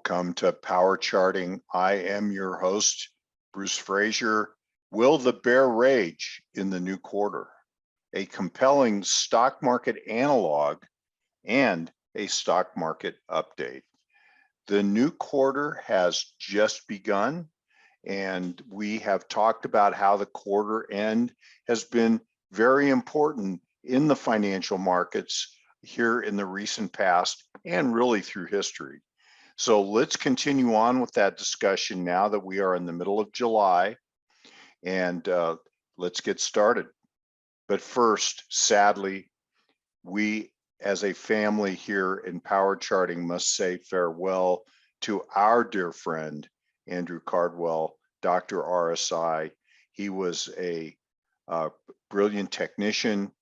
Welcome to Power Charting. I am your host, Bruce Frazier. Will the bear rage in the new quarter? A compelling stock market analog and a stock market update. The new quarter has just begun, and we have talked about how the quarter end has been very important in the financial markets here in the recent past and really through history. So let's continue on with that discussion now that we are in the middle of July, and let's get started. But first, sadly, we as a family here in Power Charting must say farewell to our dear friend, Andrew Cardwell, Dr. R.S.I. He was a brilliant technician,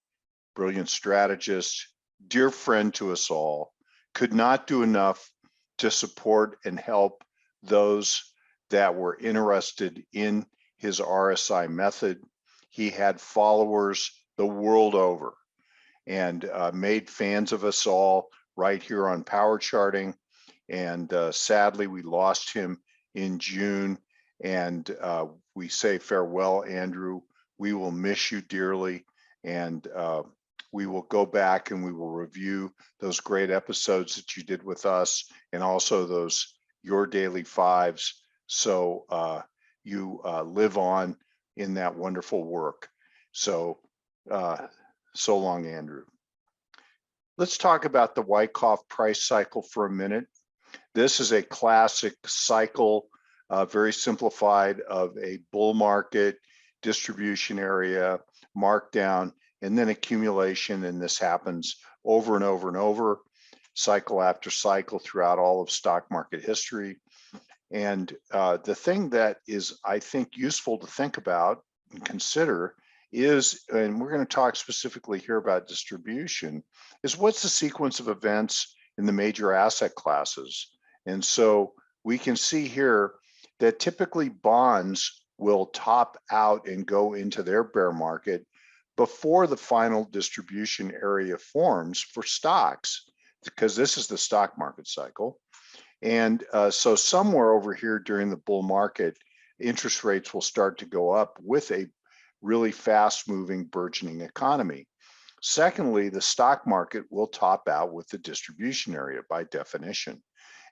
brilliant strategist, dear friend to us all, could not do enough to support and help those that were interested in his R.S.I. method. He had followers the world over and made fans of us all right here on Power Charting. And sadly, we lost him in June. And we say farewell, Andrew. We will miss you dearly. And we will go back and we will review those great episodes that you did with us and also those Your Daily Fives. So you live on in that wonderful work. So, so long, Andrew. Let's talk about the Wyckoff price cycle for a minute. This is a classic cycle, very simplified, of a bull market, distribution area, markdown, and then accumulation, and this happens over and over and over, cycle after cycle throughout all of stock market history. And the thing that is, I think, useful to think about and consider is, and we're going to talk specifically here about distribution, is what's the sequence of events in the major asset classes? And so we can see here that typically bonds will top out and go into their bear market before the final distribution area forms for stocks, because this is the stock market cycle. And so somewhere over here during the bull market, interest rates will start to go up with a really fast moving burgeoning economy. Secondly, the stock market will top out with the distribution area by definition.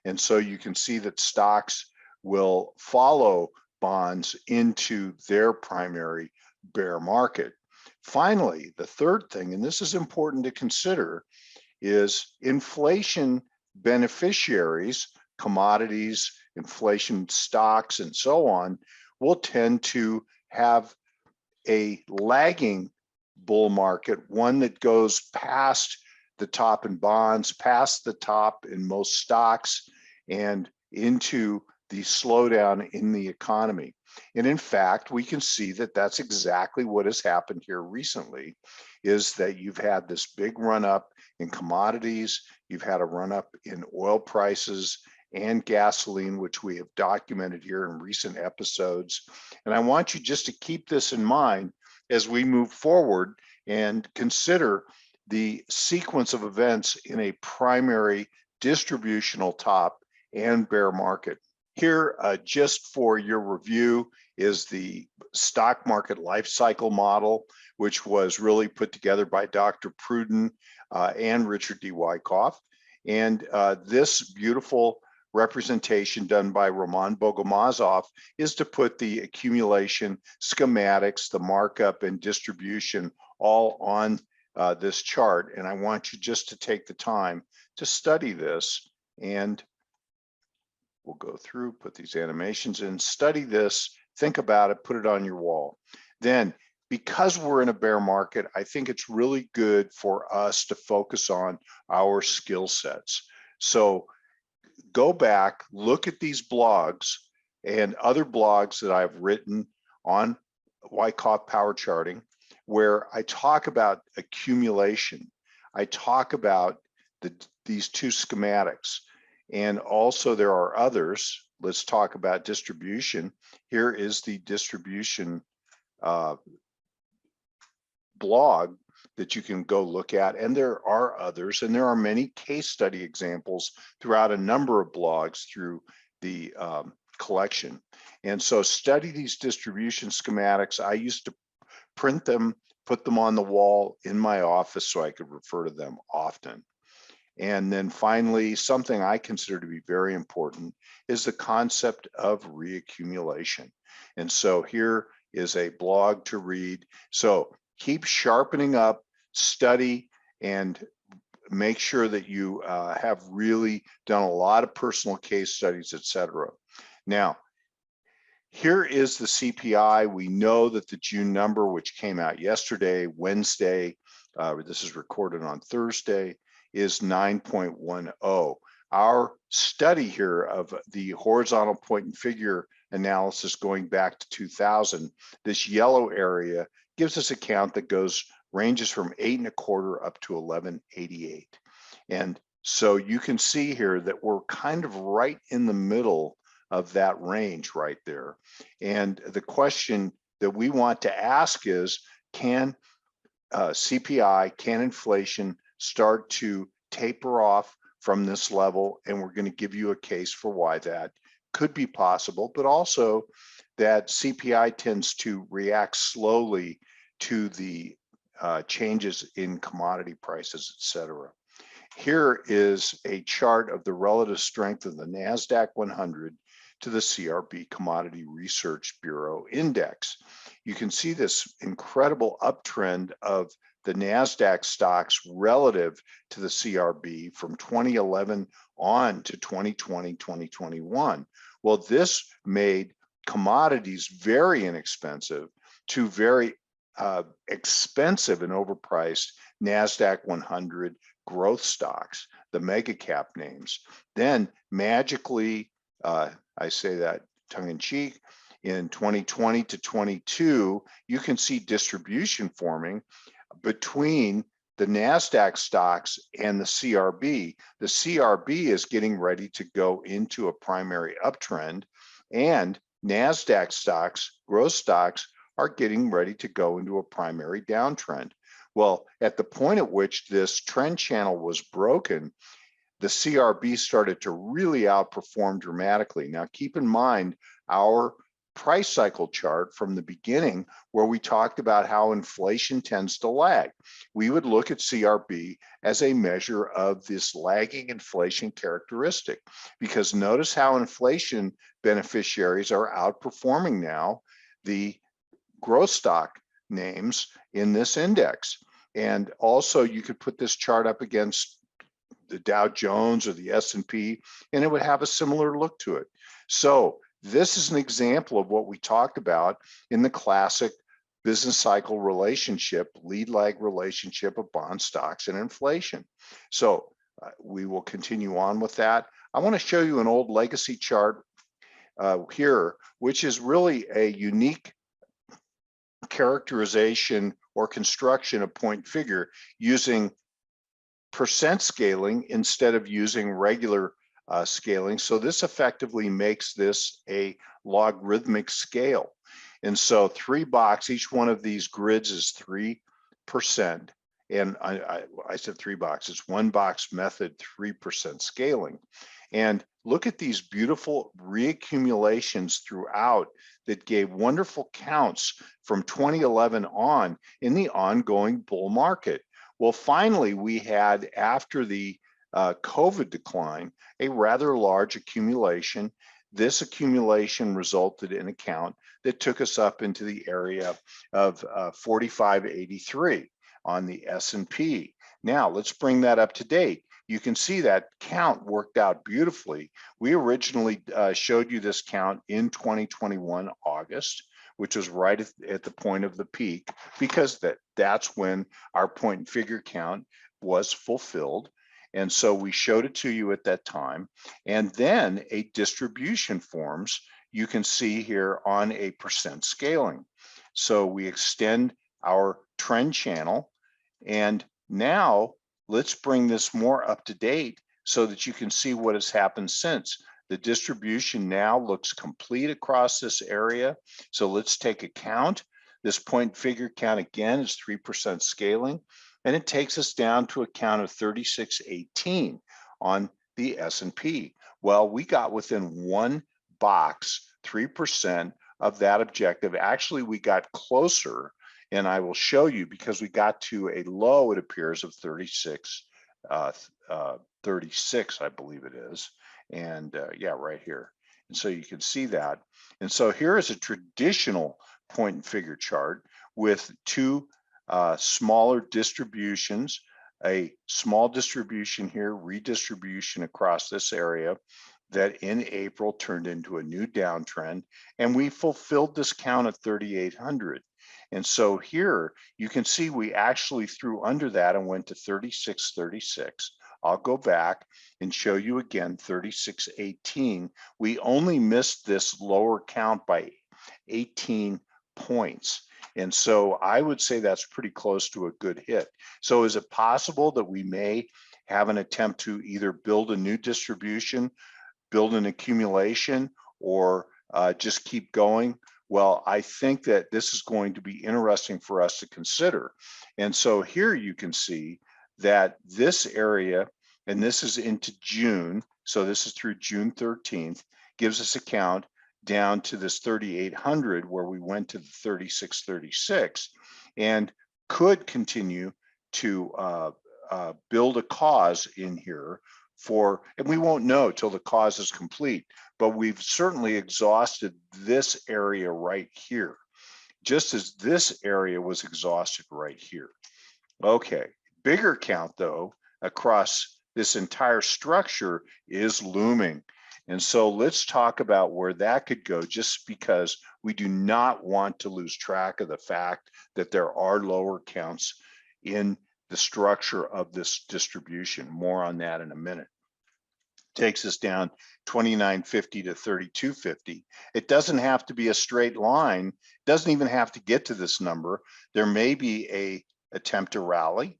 And so you can see that stocks will follow bonds into their primary bear market. Finally, the third thing, and this is important to consider, is inflation beneficiaries, commodities, inflation stocks, and so on, will tend to have a lagging bull market, one that goes past the top in bonds, past the top in most stocks, and into the slowdown in the economy. And in fact, we can see that that's exactly what has happened here recently, is that you've had this big run up in commodities, you've had a run up in oil prices and gasoline, which we have documented here in recent episodes. And I want you just to keep this in mind as we move forward and consider the sequence of events in a primary distributional top and bear market. Here, just for your review, is the stock market life cycle model, which was really put together by Dr. Pruden and Richard D. Wyckoff. And this beautiful representation done by Roman Bogomazov is to put the accumulation, schematics, the markup, and distribution all on this chart. And I want you just to take the time to study this, and we'll go through, put these animations in, study this, think about it, put it on your wall. Then, because we're in a bear market, I think it's really good for us to focus on our skill sets. So go back, look at these blogs and other blogs that I've written on Wyckoff Power Charting, where I talk about accumulation. I talk about these two schematics. And also there are others. Let's talk about distribution. Here is the distribution blog that you can go look at, and there are others, and there are many case study examples throughout a number of blogs through the collection. And so study these distribution schematics. I used to print them, put them on the wall in my office so I could refer to them often. And then finally, something I consider to be very important is the concept of reaccumulation. And so here is a blog to read. So keep sharpening up, study, and make sure that you have really done a lot of personal case studies, etc. Now, here is the CPI. We know that the June number, which came out yesterday, Wednesday, this is recorded on Thursday, is 9.10. Our study here of the horizontal point and figure analysis going back to 2000, this yellow area gives us a count that ranges from 8.25 up to 11.88. And so you can see here that we're kind of right in the middle of that range right there. And the question that we want to ask is, can CPI, can inflation start to taper off from this level? And we're going to give you a case for why that could be possible, but also that CPI tends to react slowly to the changes in commodity prices, etc. Here is a chart of the relative strength of the Nasdaq 100 to the CRB Commodity Research Bureau Index. You can see this incredible uptrend of the Nasdaq stocks relative to the CRB from 2011 on to 2020, 2021. Well, this made commodities very inexpensive to very expensive and overpriced Nasdaq 100 growth stocks, the mega cap names. Then magically, I say that tongue in cheek, in 2020 to 22, you can see distribution forming between the Nasdaq stocks and the CRB. The CRB is getting ready to go into a primary uptrend, and Nasdaq stocks, growth stocks, are getting ready to go into a primary downtrend. Well, at the point at which this trend channel was broken, the CRB started to really outperform dramatically. Now, keep in mind our price cycle chart from the beginning, where we talked about how inflation tends to lag. We would look at CRB as a measure of this lagging inflation characteristic, because notice how inflation beneficiaries are outperforming now the growth stock names in this index. And also you could put this chart up against the Dow Jones or the S&P, and it would have a similar look to it. So this is an example of what we talked about in the classic business cycle relationship, lead lag relationship of bond stocks and inflation. So we will continue on with that. I want to show you an old legacy chart here, which is really a unique characterization or construction of point figure using percent scaling instead of using regular scaling. So this effectively makes this a logarithmic scale. And so 3 box, each one of these grids is 3%. And I said 3 boxes, 1 box method, 3% scaling. And look at these beautiful reaccumulations throughout that gave wonderful counts from 2011 on in the ongoing bull market. Well, finally, we had, after the COVID decline, a rather large accumulation. This accumulation resulted in a count that took us up into the area of 4583 on the S&P. Now, let's bring that up to date. You can see that count worked out beautifully. We originally showed you this count in 2021 August, which was right at the point of the peak, because that's when our point and figure count was fulfilled. And so we showed it to you at that time. And then a distribution forms, you can see here on a percent scaling. So we extend our trend channel. And now let's bring this more up to date so that you can see what has happened since. The distribution now looks complete across this area. So let's take a count. This point figure count again is 3% scaling, and it takes us down to a count of 3618 on the S&P. Well, we got within one box, 3% of that objective. Actually, we got closer, and I will show you because we got to a low, it appears, of 36, I believe it is. And yeah, right here. And so you can see that. And so here is a traditional point and figure chart with two smaller distributions, a small distribution here, redistribution across this area that in April turned into a new downtrend, and we fulfilled this count at 3,800. And so here you can see we actually threw under that and went to 3636. I'll go back and show you again 3618. We only missed this lower count by 18 points. And so I would say that's pretty close to a good hit. So is it possible that we may have an attempt to either build a new distribution, build an accumulation, or just keep going? Well, I think that this is going to be interesting for us to consider. And so here you can see that this area, and this is into June, so this is through June 13th, gives us a count down to this 3,800 where we went to the 3636 and could continue to build a cause in here for, and we won't know till the cause is complete, but we've certainly exhausted this area right here, just as this area was exhausted right here. Okay, bigger count though across this entire structure is looming. And so let's talk about where that could go, just because we do not want to lose track of the fact that there are lower counts in the structure of this distribution. More on that in a minute. Takes us down 2950 to 3250. It doesn't have to be a straight line. It doesn't even have to get to this number. There may be a attempt to rally.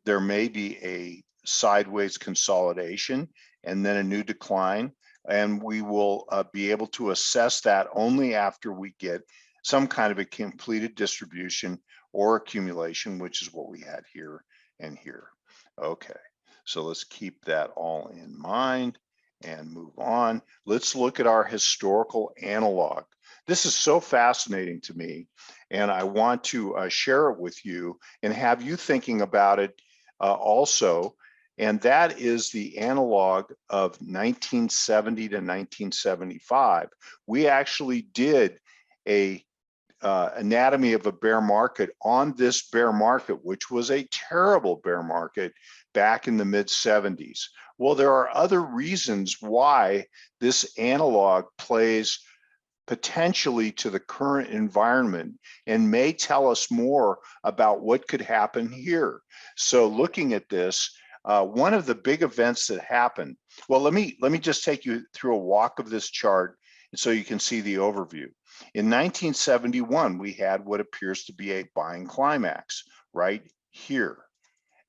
There may be a sideways consolidation and then a new decline. And we will be able to assess that only after we get some kind of a completed distribution or accumulation, which is what we had here and here. Okay, so let's keep that all in mind and move on. Let's look at our historical analog. This is so fascinating to me, and I want to share it with you and have you thinking about it also. And that is the analog of 1970 to 1975. We actually did a anatomy of a bear market on this bear market, which was a terrible bear market back in the mid 70s. Well, there are other reasons why this analog plays potentially to the current environment and may tell us more about what could happen here. So looking at this, one of the big events that happened, well, let me just take you through a walk of this chart so you can see the overview. In 1971, we had what appears to be a buying climax right here.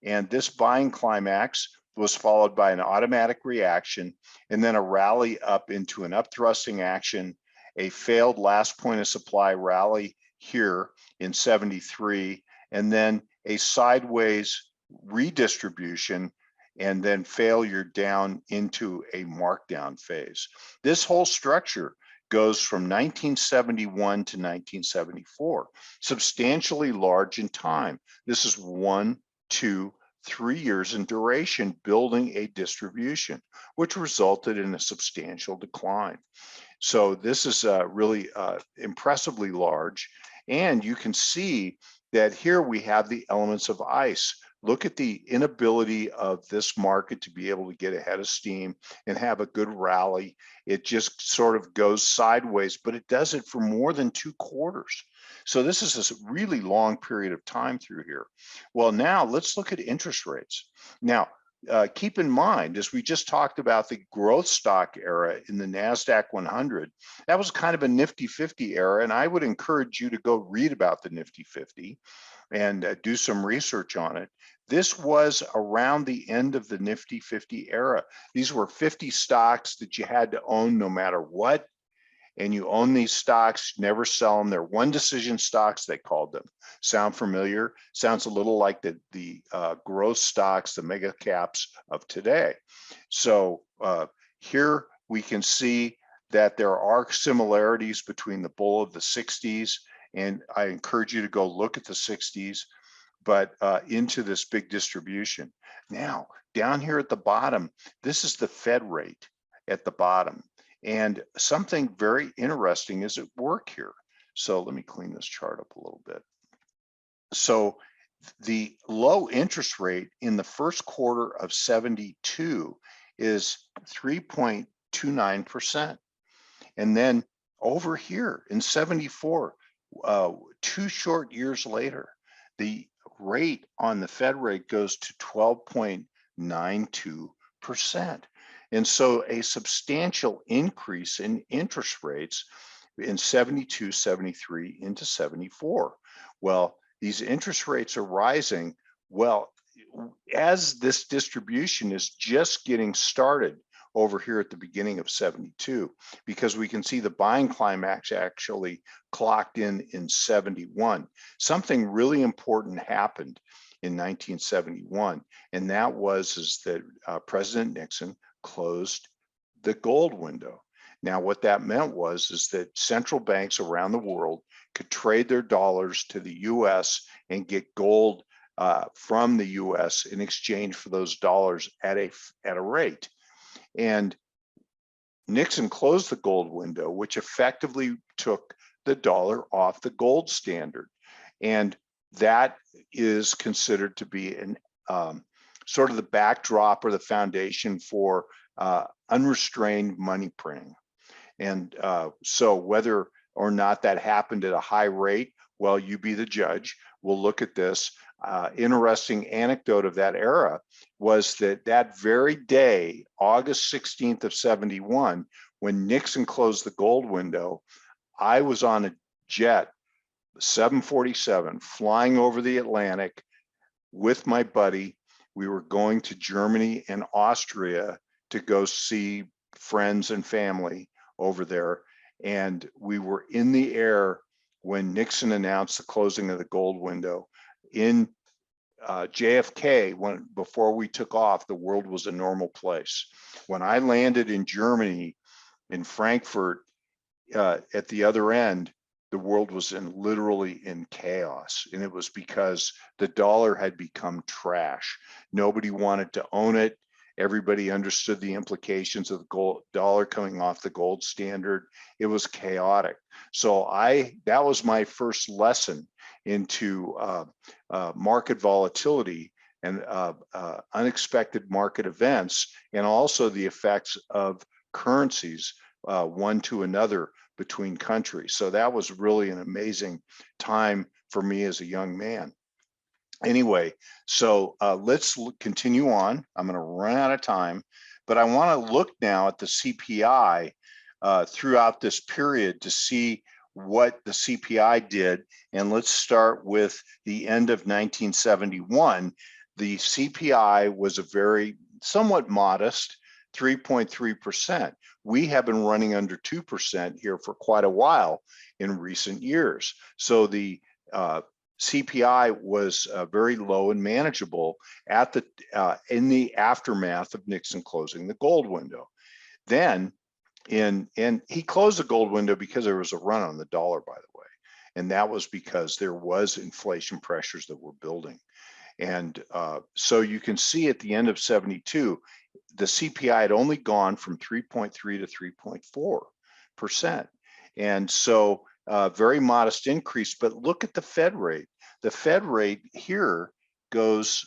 And this buying climax was followed by an automatic reaction and then a rally up into an upthrusting action, a failed last point of supply rally here in 73, and then a sideways redistribution and then failure down into a markdown phase. This whole structure goes from 1971 to 1974, substantially large in time. This is 1, 2, 3 years in duration building a distribution, which resulted in a substantial decline. So this is really impressively large. And you can see that here we have the elements of ice. Look at the inability of this market to be able to get ahead of steam and have a good rally. It just sort of goes sideways, but it does it for more than 2 quarters. So this is a really long period of time through here. Well, now let's look at interest rates. Now, keep in mind, as we just talked about the growth stock era in the Nasdaq 100, that was kind of a Nifty 50 era, and I would encourage you to go read about the Nifty 50 and do some research on it. This was around the end of the Nifty 50 era. These were 50 stocks that you had to own no matter what. and you own these stocks, never sell them. They're one decision stocks, they called them. Sound familiar? Sounds a little like the growth stocks, the mega caps of today. So here we can see that there are similarities between the bull of the 60s, and I encourage you to go look at the 60s, but into this big distribution. Now, down here at the bottom, this is the Fed rate at the bottom. And something very interesting is at work here. So let me clean this chart up a little bit. So the low interest rate in the first quarter of 72 is 3.29%. And then over here in 74, 2 short years later, the rate on the Fed rate goes to 12.92%. And so a substantial increase in interest rates in 72, 73 into 74. Well, these interest rates are rising. Well, as this distribution is just getting started over here at the beginning of 72, because we can see the buying climax actually clocked in 71. Something really important happened in 1971, and that was that President Nixon closed the gold window. Now, what that meant is that central banks around the world could trade their dollars to the U.S. and get gold from the U.S. in exchange for those dollars at a rate. And Nixon closed the gold window, which effectively took the dollar off the gold standard. And that is considered to be an sort of the backdrop or the foundation for unrestrained money printing. And so whether or not that happened at a high rate, well, you be the judge. We'll look at this. Interesting anecdote of that era was that very day, August 16th of 71, when Nixon closed the gold window, I was on a jet, 747, flying over the Atlantic with my buddy. We were going to Germany and Austria to go see friends and family over there. And we were in the air when Nixon announced the closing of the gold window. In JFK, before we took off, the world was a normal place. When I landed in Germany, in Frankfurt, at the other end, the world was literally in chaos. And it was because the dollar had become trash. Nobody wanted to own it. Everybody understood the implications of the dollar coming off the gold standard. It was chaotic. So that was my first lesson into market volatility and unexpected market events, and also the effects of currencies one to another between countries. So that was really an amazing time for me as a young man. Anyway, so let's continue on. I'm going to run out of time, but I want to look now at the CPI throughout this period to see what the CPI did. And let's start with the end of 1971. The CPI was a somewhat modest 3.3%. We have been running under 2% here for quite a while in recent years. So the CPI was very low and manageable at in the aftermath of Nixon closing the gold window. Then and he closed the gold window because there was a run on the dollar, by the way, and that was because there was inflation pressures that were building. And so you can see at the end of 72, the CPI had only gone from 3.3 to 3.4%. And so very modest increase, but look at the Fed rate. The Fed rate here goes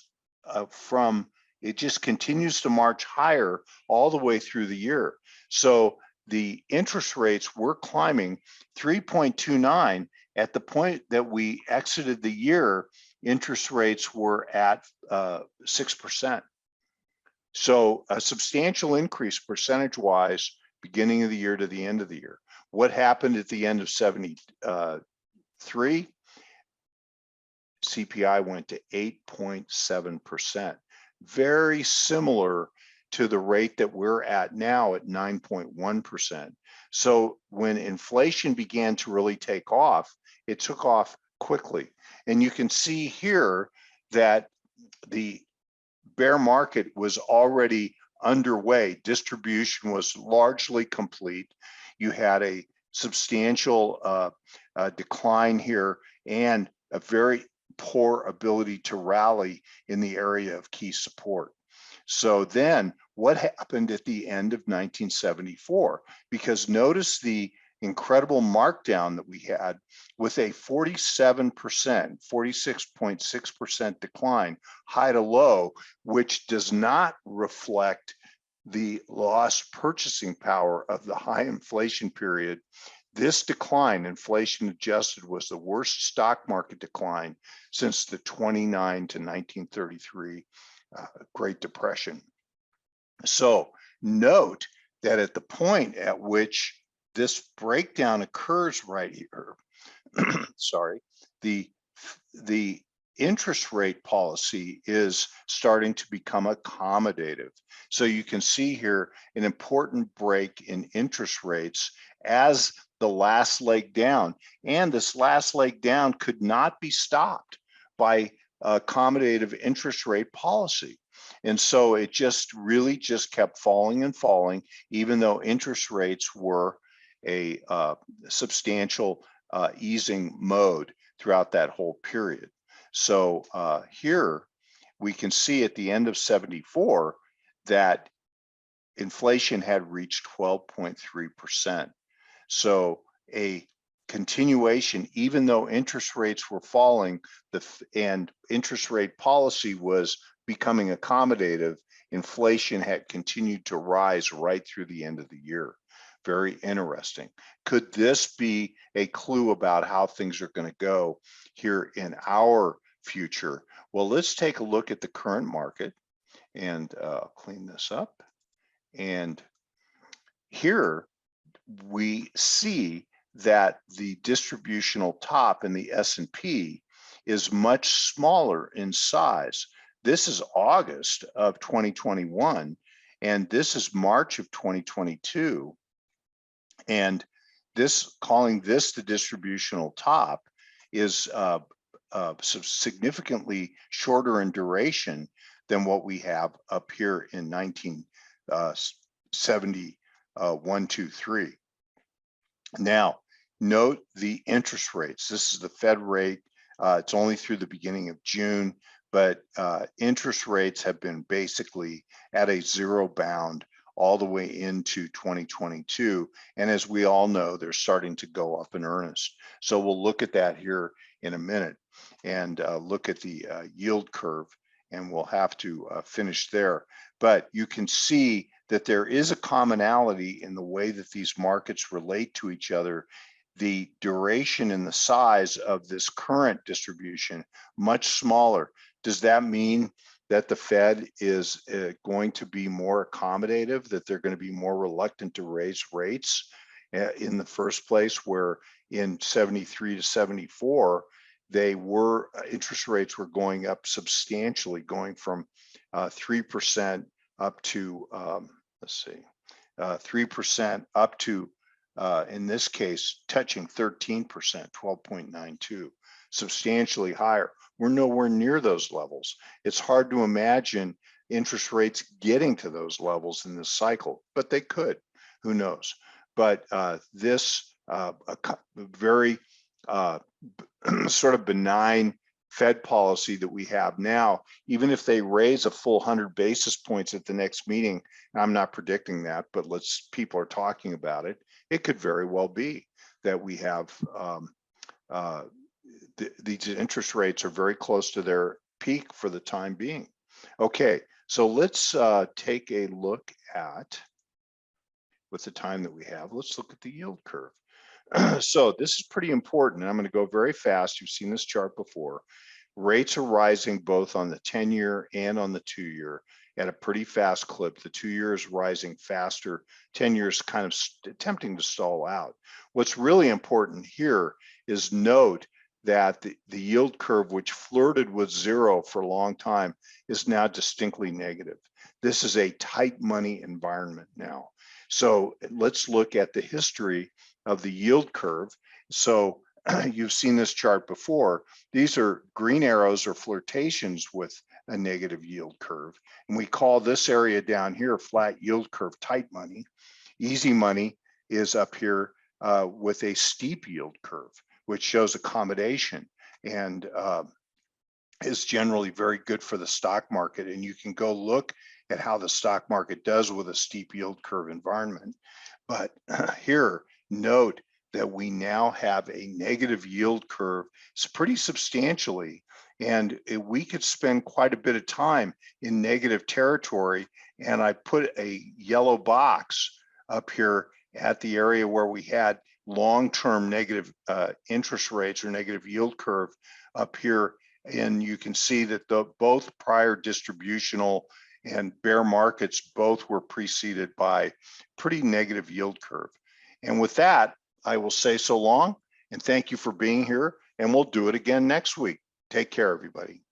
it just continues to march higher all the way through the year. So the interest rates were climbing 3.29 at the point that we exited the year. Interest rates were at 6%. So a substantial increase percentage-wise, beginning of the year to the end of the year. What happened at the end of 73? CPI went to 8.7%. Very similar to the rate that we're at now at 9.1%. So when inflation began to really take off, it took off quickly. And you can see here that the bear market was already underway. Distribution was largely complete. You had a substantial decline here and a very poor ability to rally in the area of key support. So then what happened at the end of 1974? Because notice the incredible markdown that we had with a 47%, 46.6% decline, high to low, which does not reflect the lost purchasing power of the high inflation period. This decline, inflation adjusted, was the worst stock market decline since the 29 to 1933 Great Depression. So note that at the point at which this breakdown occurs right here, sorry, the interest rate policy is starting to become accommodative. So you can see here an important break in interest rates as the last leg down. And this last leg down could not be stopped by accommodative interest rate policy. And so it just really just kept falling and falling, even though interest rates were a substantial easing mode throughout that whole period. So here we can see at the end of 74 that inflation had reached 12.3%. So a continuation, even though interest rates were falling and interest rate policy was becoming accommodative, inflation had continued to rise right through the end of the year. Very interesting. Could this be a clue about how things are going to go here in our future? Well, let's take a look at the current market and clean this up. And here we see that the distributional top in the S&P is much smaller in size. This is August of 2021, and this is March of 2022. And this, calling this the distributional top, is significantly shorter in duration than what we have up here in 1971, 2, 3. Now, note the interest rates. This is the Fed rate. It's only through the beginning of June, but interest rates have been basically at a zero bound all the way into 2022. And as we all know, they're starting to go up in earnest. So we'll look at that here in a minute and look at the yield curve, and we'll have to finish there. But you can see that there is a commonality in the way that these markets relate to each other. The duration and the size of this current distribution, much smaller. Does that mean that the Fed is going to be more accommodative, that they're going to be more reluctant to raise rates in the first place, where in 73 to 74, they were, interest rates were going up substantially, going from 3% up to, let's see, 3% up to, in this case, touching 13%, 12.92, substantially higher. We're nowhere near those levels. It's hard to imagine interest rates getting to those levels in this cycle, but they could, who knows? But this very sort of benign Fed policy that we have now, even if they raise a full 100 basis points at the next meeting, and I'm not predicting that, but people are talking about it, it could very well be that we have these interest rates are very close to their peak for the time being. Okay, so let's take a look at, with the time that we have, let's look at the yield curve. So this is pretty important, and I'm going to go very fast. You've seen this chart before. Rates are rising both on the 10-year and on the 2-year at a pretty fast clip. The 2-year is rising faster. 10 years kind of attempting to stall out. What's really important here is note that the yield curve, which flirted with zero for a long time, is now distinctly negative. This is a tight money environment now. So let's look at the history of the yield curve. So you've seen this chart before. These are green arrows or flirtations with a negative yield curve. And we call this area down here flat yield curve tight money. Easy money is up here with a steep yield curve, which shows accommodation and is generally very good for the stock market. And you can go look at how the stock market does with a steep yield curve environment. But here, note that we now have a negative yield curve. It's pretty substantially, and we could spend quite a bit of time in negative territory. And I put a yellow box up here at the area where we had long-term negative interest rates or negative yield curve up here. And you can see that both prior distributional and bear markets both were preceded by pretty negative yield curve. And with that, I will say so long and thank you for being here, and we'll do it again next week. Take care, everybody.